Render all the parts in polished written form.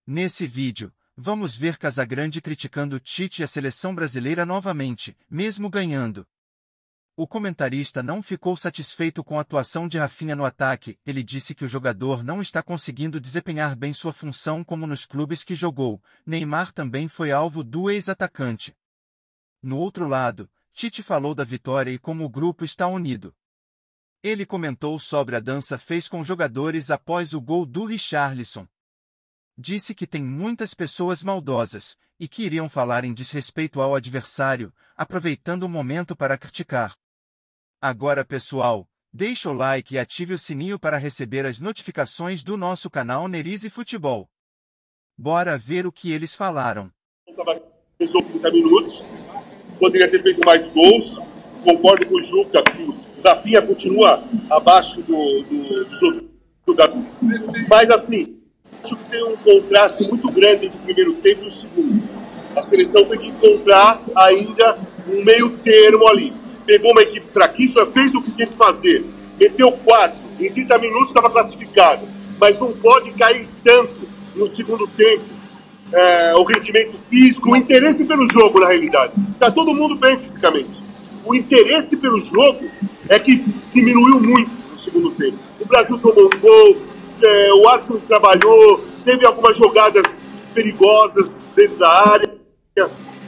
Nesse vídeo, vamos ver Casagrande criticando Tite e a seleção brasileira novamente, mesmo ganhando. O comentarista não ficou satisfeito com a atuação de Rafinha no ataque. Ele disse que o jogador não está conseguindo desempenhar bem sua função como nos clubes que jogou. Neymar também foi alvo do ex-atacante. No outro lado, Tite falou da vitória e como o grupo está unido. Ele comentou sobre a dança fez com jogadores após o gol do Richarlison. Disse que tem muitas pessoas maldosas, e que iriam falar em desrespeito ao adversário, aproveitando o momento para criticar. Agora pessoal, deixa o like e ative o sininho para receber as notificações do nosso canal Nerize Futebol. Bora ver o que eles falaram. Estava 30 minutos, poderia ter feito mais gols. Concordo com o Juca que o Rafinha continua abaixo dos outros jogadores. Mas assim, acho que tem um contraste muito grande entre o primeiro tempo e o segundo. A seleção tem que encontrar ainda um meio termo ali. Pegou uma equipe fraquíssima, fez o que tinha que fazer. Meteu 4, em 30 minutos estava classificado. Mas não pode cair tanto no segundo tempo. O rendimento físico, o interesse pelo jogo, na realidade. Está todo mundo bem fisicamente. O interesse pelo jogo é que diminuiu muito no segundo tempo. O Brasil tomou um gol, o Alisson trabalhou, teve algumas jogadas perigosas dentro da área.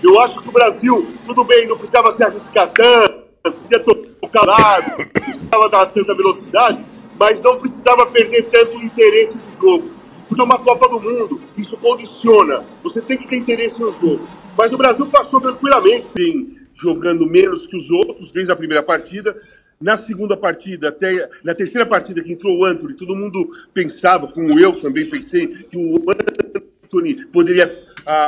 Eu acho que o Brasil, tudo bem, não precisava se arriscar tanto, podia tocar lado, não precisava dar tanta velocidade, mas não precisava perder tanto o interesse do jogo. Porque é uma Copa do Mundo, isso condiciona. Você tem que ter interesse no jogo. Mas o Brasil passou tranquilamente, sim, jogando menos que os outros desde a primeira partida. Na segunda partida, até na terceira partida que entrou o Antony, todo mundo pensava, como eu também pensei, que o Antony poderia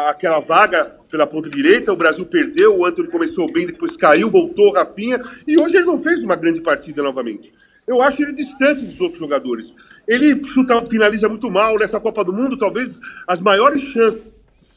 aquela vaga pela ponta direita. O Brasil perdeu, o Antony começou bem, depois caiu, voltou o Rafinha, e hoje ele não fez uma grande partida novamente. Eu acho ele distante dos outros jogadores. Ele finaliza muito mal nessa Copa do Mundo, talvez as maiores chances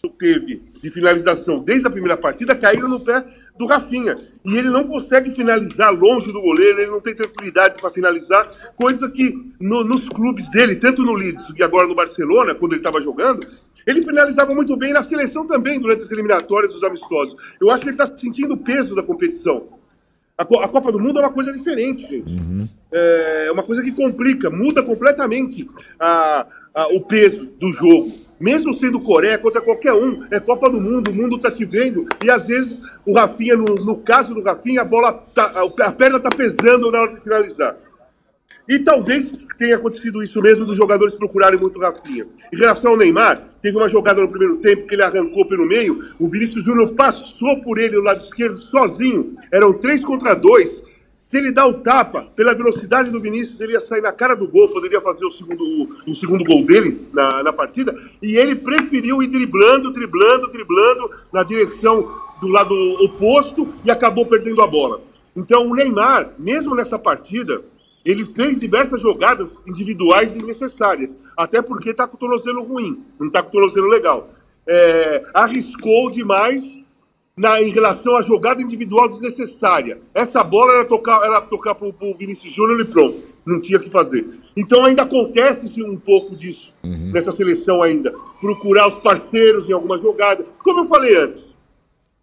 que teve de finalização desde a primeira partida caíram no pé do Rafinha. E ele não consegue finalizar longe do goleiro, ele não tem tranquilidade para finalizar, coisa que nos clubes dele, tanto no Leeds e agora no Barcelona, quando ele estava jogando, ele finalizava muito bem na seleção também, durante as eliminatórias dos amistosos. Eu acho que ele está sentindo o peso da competição. A Copa do Mundo é uma coisa diferente, gente. É uma coisa que complica, muda completamente o peso do jogo. Mesmo sendo Coreia contra qualquer um, é Copa do Mundo, o mundo tá te vendo, e às vezes o Rafinha, no caso do Rafinha, a perna tá pesando na hora de finalizar. E talvez tenha acontecido isso mesmo dos jogadores procurarem muito o Rafinha. Em relação ao Neymar, teve uma jogada no primeiro tempo que ele arrancou pelo meio, o Vinícius Júnior passou por ele no lado esquerdo sozinho, eram 3 contra 2. Se ele dá o tapa, pela velocidade do Vinícius, ele ia sair na cara do gol, poderia fazer o segundo gol dele na partida, e ele preferiu ir driblando na direção do lado oposto e acabou perdendo a bola. Então o Neymar, mesmo nessa partida, ele fez diversas jogadas individuais desnecessárias, até porque está com o tornozelo ruim, não está com o tornozelo legal. Arriscou demais em relação à jogada individual desnecessária. Essa bola era tocar para o Vinícius Júnior e pronto. Não tinha o que fazer. Então ainda acontece um pouco disso nessa seleção ainda. Procurar os parceiros em alguma jogada. Como eu falei antes,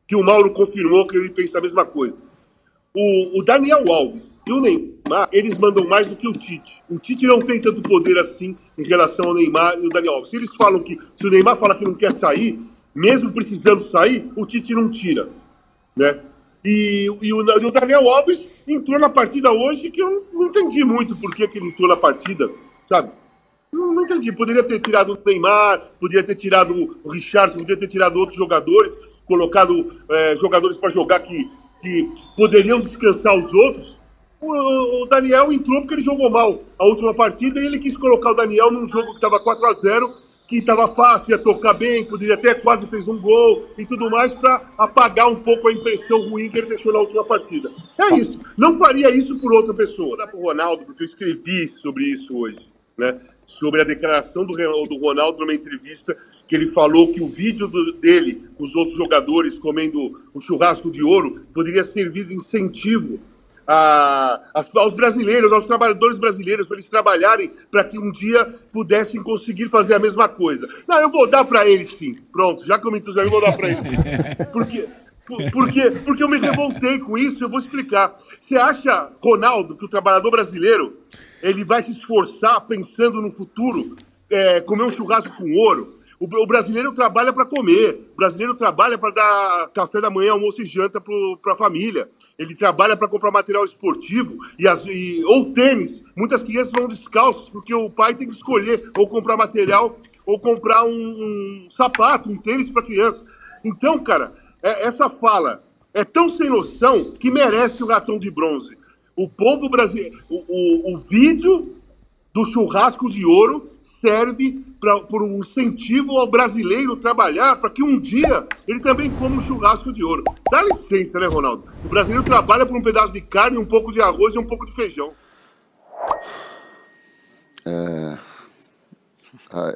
que o Mauro confirmou que ele pensa a mesma coisa. O Daniel Alves e o Neymar, eles mandam mais do que o Tite. O Tite não tem tanto poder assim em relação ao Neymar e o Daniel Alves. Se o Neymar fala que não quer sair, mesmo precisando sair, o Tite não tira, né? E o Daniel Alves entrou na partida hoje que eu não entendi muito por que ele entrou na partida, sabe? Não entendi. Poderia ter tirado o Neymar, poderia ter tirado o Richarlison, poderia ter tirado outros jogadores, colocado jogadores para jogar que poderiam descansar os outros. O Daniel entrou porque ele jogou mal a última partida e ele quis colocar o Daniel num jogo que estava 4-0, que estava fácil, ia tocar bem, poderia até quase fez um gol e tudo mais, para apagar um pouco a impressão ruim que ele deixou na última partida. É isso. Não faria isso por outra pessoa. Dá para o Ronaldo, porque eu escrevi sobre isso hoje, né? Sobre a declaração do Ronaldo numa entrevista, que ele falou que o vídeo dele com os outros jogadores comendo o churrasco de ouro poderia servir de incentivo aos brasileiros, aos trabalhadores brasileiros, para eles trabalharem, para que um dia pudessem conseguir fazer a mesma coisa. Não, eu vou dar para eles sim. Pronto, já que eu me entusiasmei, eu vou dar para eles sim. Porque eu me revoltei com isso, eu vou explicar. Você acha, Ronaldo, que o trabalhador brasileiro ele vai se esforçar pensando no futuro, comer um churrasco com ouro? O brasileiro trabalha para comer, o brasileiro trabalha para dar café da manhã, almoço e janta para a família. Ele trabalha para comprar material esportivo ou tênis. Muitas crianças vão descalços porque o pai tem que escolher ou comprar material ou comprar um sapato, um tênis para criança. Então, cara, essa fala é tão sem noção que merece o ratão de bronze. O povo brasileiro, o vídeo do churrasco de ouro serve por um incentivo ao brasileiro trabalhar para que um dia ele também coma um churrasco de ouro. Dá licença, né, Ronaldo? O brasileiro trabalha por um pedaço de carne, um pouco de arroz e um pouco de feijão.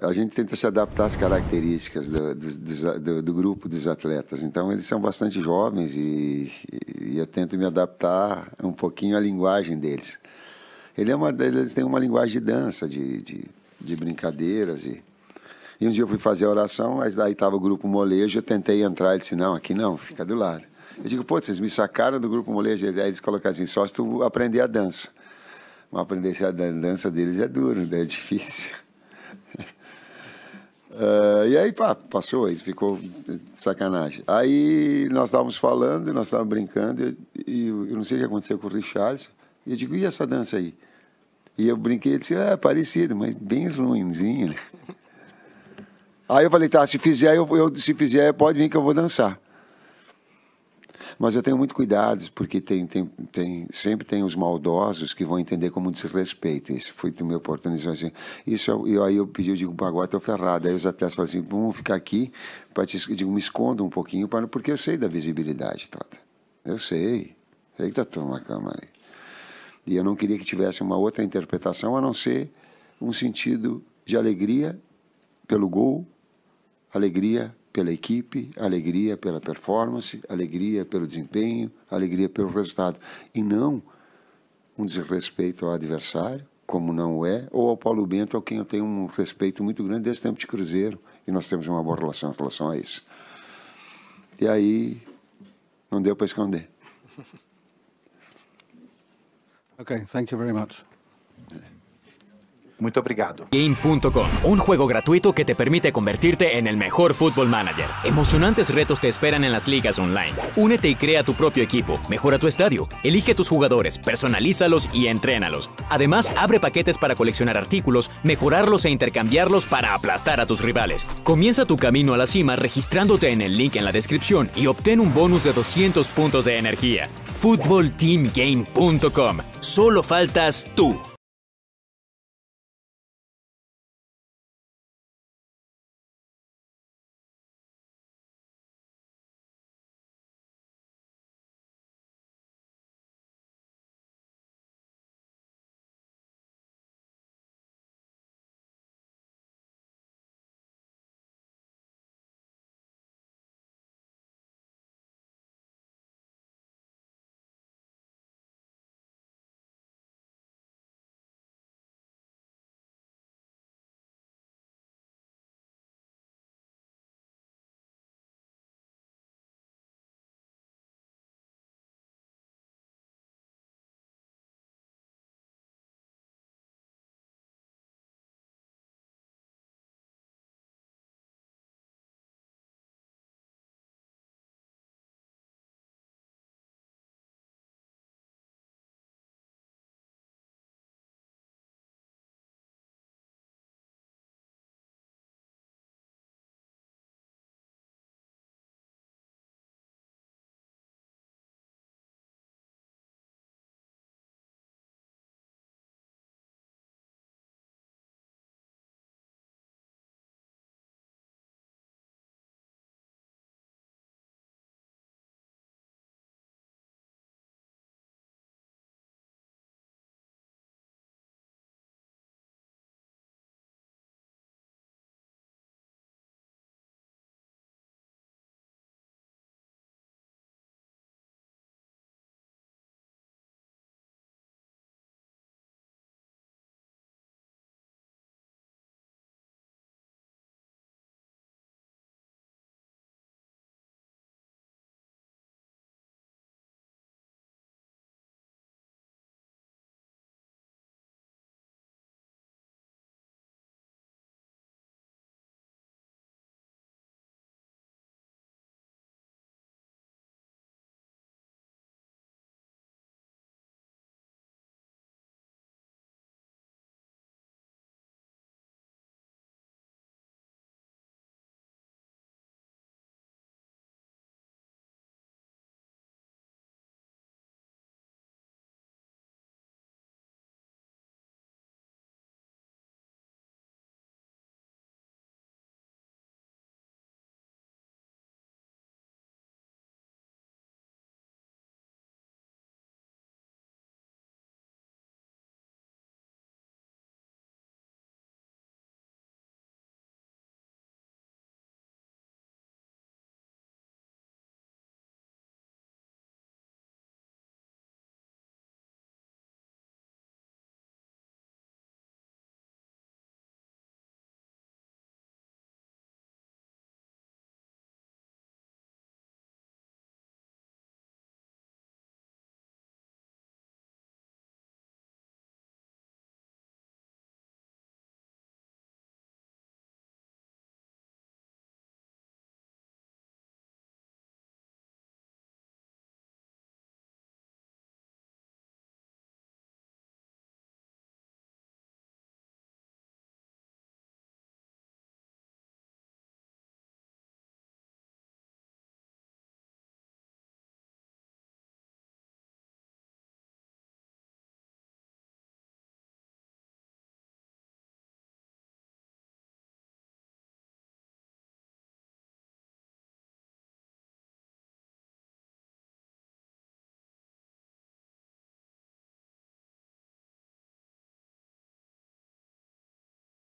A gente tenta se adaptar às características do grupo dos atletas. Então, eles são bastante jovens e eu tento me adaptar um pouquinho à linguagem deles. Eles têm uma linguagem de dança, de brincadeiras. E um dia eu fui fazer a oração, mas aí estava o grupo molejo, eu tentei entrar, ele disse, não, aqui não, fica do lado. Eu digo, pô, vocês me sacaram do grupo molejo? Aí eles colocaram assim, só se tu aprender a dança. Mas aprender a dança deles é duro, né? É difícil. E aí, passou, isso ficou de sacanagem. Aí nós estávamos falando, nós estávamos brincando, e eu não sei o que aconteceu com o Richarlison, e eu digo, e essa dança aí? E eu brinquei, ele disse, parecido, mas bem ruimzinho, né? Aí eu falei, tá, se fizer, pode vir que eu vou dançar. Mas eu tenho muito cuidado, porque sempre tem os maldosos que vão entender como desrespeito. Isso foi a minha oportunidade. Assim. Aí eu pedi, eu digo, agora estou ferrado. Aí os atletas falaram assim, vamos ficar aqui, eu digo, me escondo um pouquinho, porque eu sei da visibilidade toda. Eu sei que está tudo na cama ali. E eu não queria que tivesse uma outra interpretação, a não ser um sentido de alegria pelo gol, alegria pela equipe, alegria pela performance, alegria pelo desempenho, alegria pelo resultado. E não um desrespeito ao adversário, como não é, ou ao Paulo Bento, a quem eu tenho um respeito muito grande desde o tempo de Cruzeiro, e nós temos uma boa relação em relação a isso. E aí, não deu para esconder. Okay, thank you very much. Muito obrigado. Game.com, un juego gratuito que te permite convertirte en el mejor Football Manager. Emocionantes retos te esperan en las ligas online. Únete y crea tu propio equipo, mejora tu estadio, elige tus jugadores, personalízalos y entrénalos. Además, abre paquetes para coleccionar artículos, mejorarlos e intercambiarlos para aplastar a tus rivales. Comienza tu camino a la cima registrándote en el link en la descripción y obtén un bonus de 200 puntos de energía. FootballTeamGame.com. Solo faltas tú.